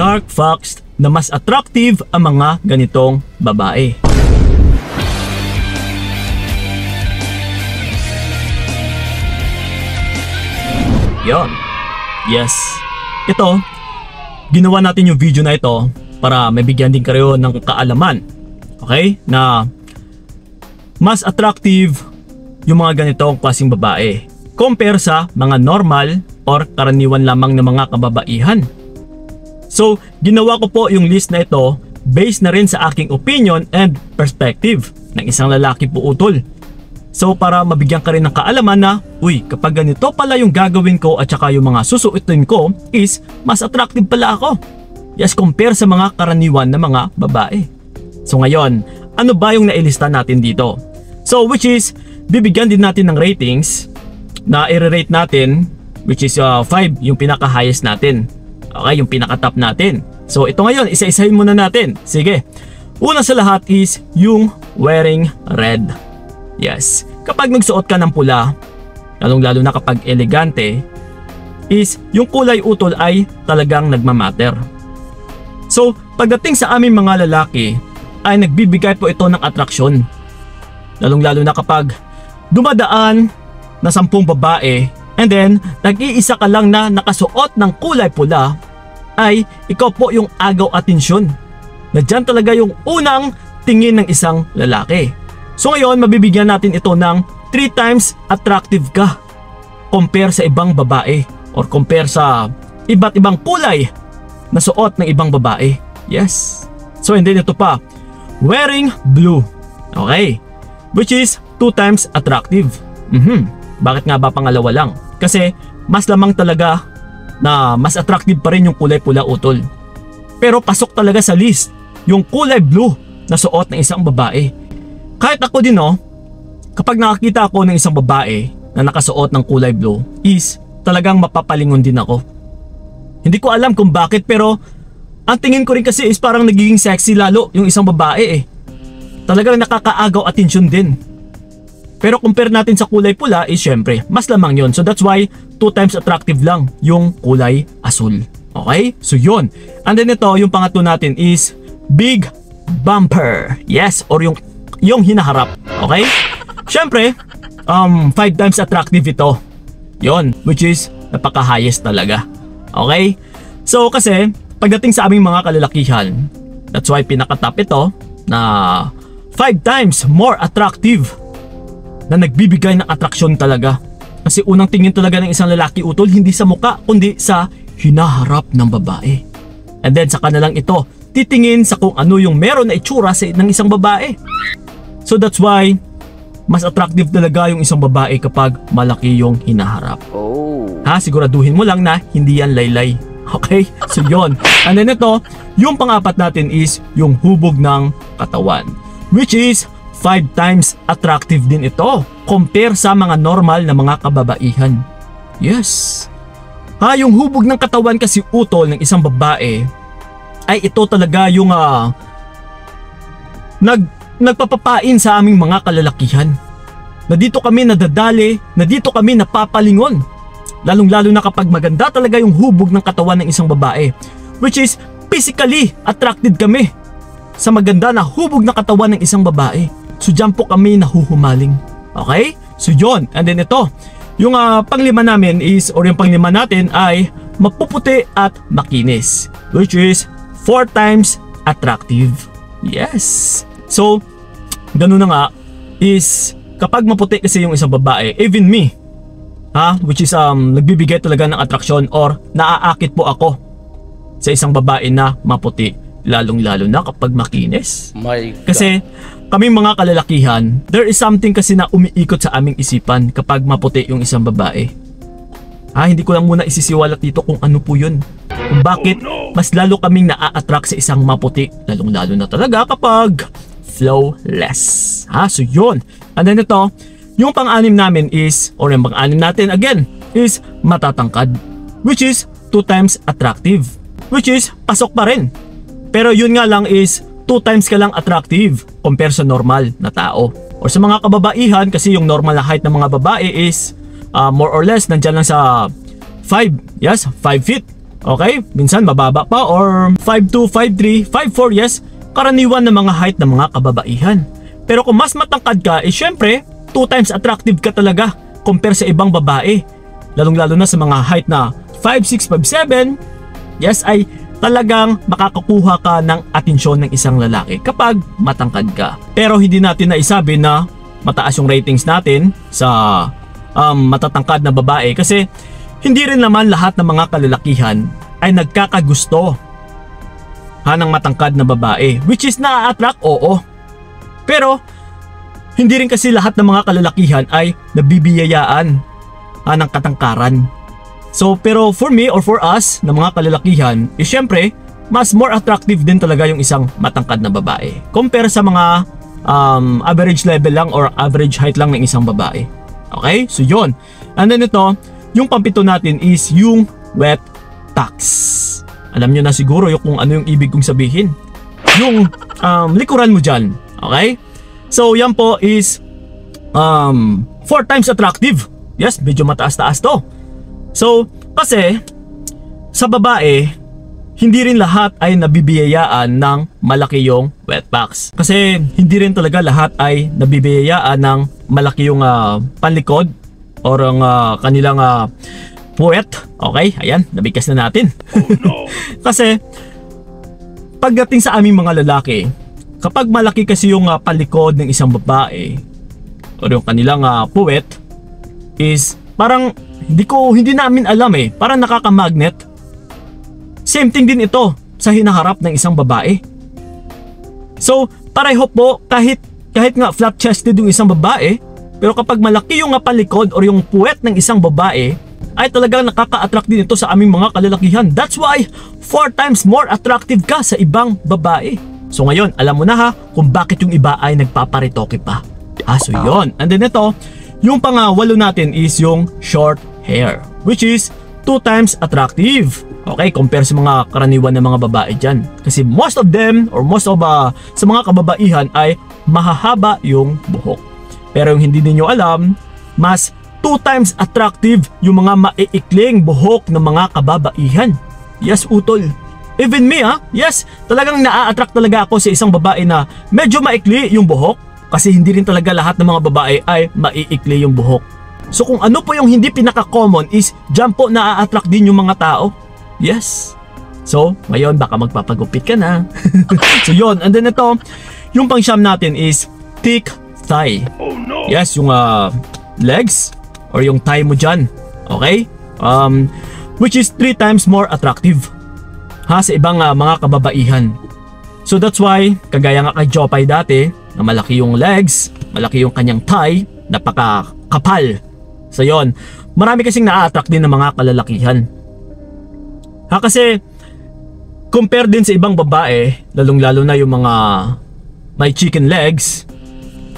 dark facts na mas attractive ang mga ganitong babae. Yon. Yes. Ito, ginawa natin yung video na ito para mabigyan din kayo ng kaalaman. Okay? Na mas attractive yung mga ganitong klaseng babae compare sa mga normal or karaniwan lamang na mga kababaihan. So, ginawa ko po yung list na ito based na rin sa aking opinion and perspective ng isang lalaki po utol. So, para mabigyan ka rin ng kaalaman na, uy, kapag ganito pala yung gagawin ko at saka yung mga susuotin ko is mas attractive pala ako. Yes, compare sa mga karaniwan na mga babae. So ngayon, ano ba yung nailista natin dito? So which is, bibigyan din natin ng ratings na i-rate natin, which is 5 yung pinaka-highest natin. Okay, yung pinaka-top natin. So ito ngayon, isa-isahin muna natin. Sige. Una sa lahat is yung wearing red. Yes, kapag nagsuot ka ng pula, lalong-lalo na kapag elegante, is yung kulay utol ay talagang nagmamatter. So, pagdating sa aming mga lalaki, ay nagbibigay po ito ng atraksyon. Lalong-lalo na kapag dumadaan na 10 babae and then nag-iisa ka lang na nakasuot ng kulay pula, ay ikaw po yung agaw atensyon. Na dyan talaga yung unang tingin ng isang lalaki. So ngayon, mabibigyan natin ito ng 3 times attractive ka compare sa ibang babae or compare sa iba't ibang kulay na suot ng ibang babae. Yes. So and then ito pa, wearing blue. Okay. Which is 2 times attractive. Bakit nga ba pangalawa lang? Kasi mas lamang talaga na mas attractive pa rin yung kulay pula utol. Pero pasok talaga sa list yung kulay blue na suot ng isang babae. Kahit ako din kapag nakakita ako ng isang babae na nakasuot ng kulay blue is talagang mapapalingon din ako. Hindi ko alam kung bakit pero ang tingin ko rin kasi is parang nagiging sexy lalo yung isang babae Talagang nakakaagaw atensyon din. Pero compare natin sa kulay pula is syempre mas lamang yon. So that's why 2 times attractive lang yung kulay asul. Okay? So yun. And then ito, yung pangatlo natin is big bumper. Yes, or yung hinaharap. Okay? Syempre, 5 times attractive ito. Yon, which is napaka-highest talaga. Okay? So kasi, pagdating sa aming mga kalalakihan, that's why pinaka-top ito na 5 times more attractive na nagbibigay ng atraksyon talaga. Kasi unang tingin talaga ng isang lalaki utol, hindi sa muka, kundi sa hinaharap ng babae. And then saka na lang ito titingin sa kung ano yung meron na itsura ng isang babae. So that's why mas attractive talaga yung isang babae kapag malaki yung hinaharap. Ha, siguraduhin mo lang na hindi yan laylay. Okay? So yun. And then ito, yung pangapat natin is yung hubog ng katawan, which is 5 times attractive din ito compare sa mga normal na mga kababaihan. Yes. Ha, yung hubog ng katawan kasi utol ng isang babae ay ito talaga yung nagpapapain sa aming mga kalalakihan. Na dito kami nadadali, na dito kami napapalingon. Lalong-lalo na kapag maganda talaga yung hubog ng katawan ng isang babae, which is physically attracted kami sa maganda na hubog ng katawan ng isang babae. So dyan po kami nahuhumaling. Okay? So yun. And then ito, yung panglima namin is, or yung panglima natin ay mapuputi at makinis, which is 4 times attractive. Yes. So, ganun na nga is kapag maputi kasi yung isang babae, even me, which is nagbibigay talaga ng atraksyon or naaakit po ako sa isang babae na maputi, lalong-lalo na kapag makinis. Kasi kaming mga kalalakihan, there is something kasi na umiikot sa aming isipan kapag maputi yung isang babae. Hindi ko lang muna isisiwalat dito kung ano po yun. Kung bakit mas lalo kaming naa-attract sa isang maputi, lalong-lalo na talaga kapag flawless. So yun. And then ito, yung pang-anim namin is, or yung pang-anim natin again, is matatangkad, which is 2 times attractive, which is pasok pa rin. Pero yun nga lang is 2 times ka lang attractive compare sa normal na tao. Or sa mga kababaihan, kasi yung normal na height ng mga babae is more or less nandyan lang sa 5 feet. Okay? Minsan mababa pa or 5'2", 5'3", 5'4", yes. Karaniwan na mga height ng mga kababaihan. Pero kung mas matangkad ka, syempre, 2 times attractive ka talaga compare sa ibang babae. Lalong-lalo na sa mga height na 5'6", 5'7", yes, ay talagang makakakuha ka ng atensyon ng isang lalaki kapag matangkad ka. Pero hindi natin naisabi na mataas yung ratings natin sa matatangkad na babae kasi hindi rin naman lahat ng mga kalalakihan ay nagkakagusto ng matangkad na babae, which is na-attract, oo. Pero hindi rin kasi lahat ng mga kalalakihan ay nabibiyayaan ng katangkaran. So pero for me or for us na mga kalalakihan, syempre mas more attractive din talaga yung isang matangkad na babae compare sa mga average level lang or average height lang ng isang babae. Okay? So yun. And then ito, yung pampito natin is yung wet packs. Alam nyo na siguro yung kung ano yung ibig kong sabihin. Yung likuran mo dyan. Okay? So yan po is 4 times attractive. Yes, medyo mataas-taas to. So, kasi sa babae, hindi rin lahat ay nabibiyayaan ng malaki yung wet packs. Kasi hindi rin talaga lahat ay nabibiyayaan ng malaki yung panlikod or ang kanilang puwet. Okay, ayan, nabigkas na natin. Oh, no. Kasi pagdating sa aming mga lalaki, kapag malaki kasi yung palikod ng isang babae or yung kanilang puwet is parang hindi namin alam parang nakakamagnet. Same thing din ito sa hinaharap ng isang babae. So, pareho po kahit nga flat chested yung isang babae, pero kapag malaki yung palikod or yung puwet ng isang babae, ay talagang nakaka-attract din ito sa aming mga kalalakihan. That's why 4 times more attractive ka sa ibang babae. So ngayon, alam mo na kung bakit yung iba ay nagpaparitoke pa. So yun. And then ito, yung pang-walo natin is yung short hair, which is 2 times attractive. Okay, compare sa mga karaniwan na mga babae dyan. Kasi most of them or most of sa mga kababaihan ay mahahaba yung buhok. Pero yung hindi niyo alam, mas 2 times attractive yung mga maiikling buhok ng mga kababaihan. Yes, utol. Even me yes, talagang naa-attract talaga ako sa isang babae na medyo maikli yung buhok. Kasi hindi rin talaga lahat ng mga babae ay maiikli yung buhok. So kung ano po yung hindi pinaka-common is dyan po naa-attract din yung mga tao. Yes. So ngayon baka magpapagupit ka na. So yun, and then ito, yung pang-siyam natin is thick thigh. Oh, no. Yes, yung legs or yung thigh mo dyan. Okay? Which is 3 times more attractive sa ibang mga kababaihan. So that's why, kagaya nga kay Jopay dati, na malaki yung legs, malaki yung kanyang thigh, napaka-kapal. So yon, marami kasing na-attract din ng mga kalalakihan. Kasi compare din sa ibang babae, lalong-lalo na yung mga may chicken legs,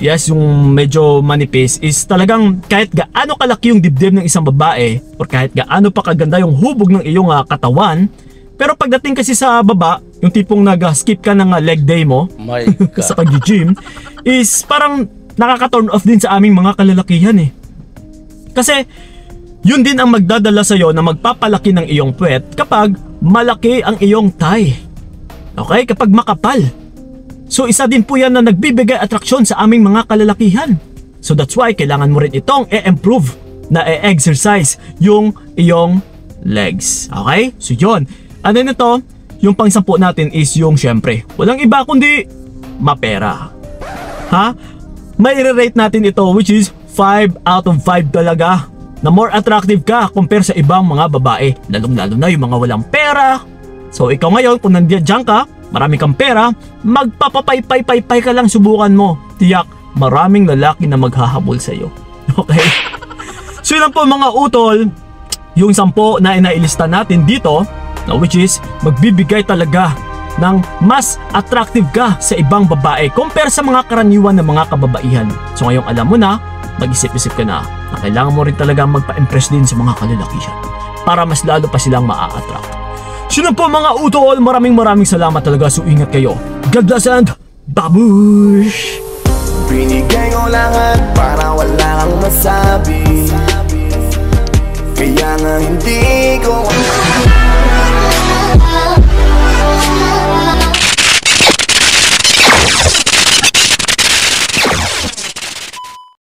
yes, yung medyo manipis, is talagang kahit gaano kalaki yung dibdib ng isang babae or kahit gaano pa kaganda yung hubog ng iyong katawan, pero pagdating kasi sa baba, yung tipong nag-skip ka ng leg day mo sa pag-gym, is parang nakaka-turn off din sa aming mga kalalakihan Kasi yun din ang magdadala sa'yo na magpapalaki ng iyong puwet kapag malaki ang iyong thigh. Okay? Kapag makapal. So isa din po yan na nagbibigay atraksyon sa aming mga kalalakihan. So that's why kailangan mo rin itong i-improve na i-exercise yung iyong legs. Okay? So yun. And then ito, yung pang-10 natin is yung syempre, walang iba kundi mapera. May i-rate natin ito which is 5 out of 5 talaga. Na more attractive ka compare sa ibang mga babae. Lalong-lalo na yung mga walang pera. So ikaw ngayon, kung nandiyan ka, marami kang pera, magpapapay-pay-pay ka lang, subukan mo. Tiyak, maraming lalaki na maghahabol sa'yo. Okay? So yun lang po mga utol, yung 10 na inailista natin dito, which is magbibigay talaga ng mas attractive ka sa ibang babae compare sa mga karaniwan ng mga kababaihan. So ngayong alam mo na, mag-isip-isip ka na kailangan mo rin talaga magpa-impress din sa mga kalalakihan para mas lalo pa silang maa-attract. So yun po mga utol, maraming salamat talaga. So ingat kayo. God bless and babush! Binigay ko lahat para wala kang masabi, kaya nga hindi ko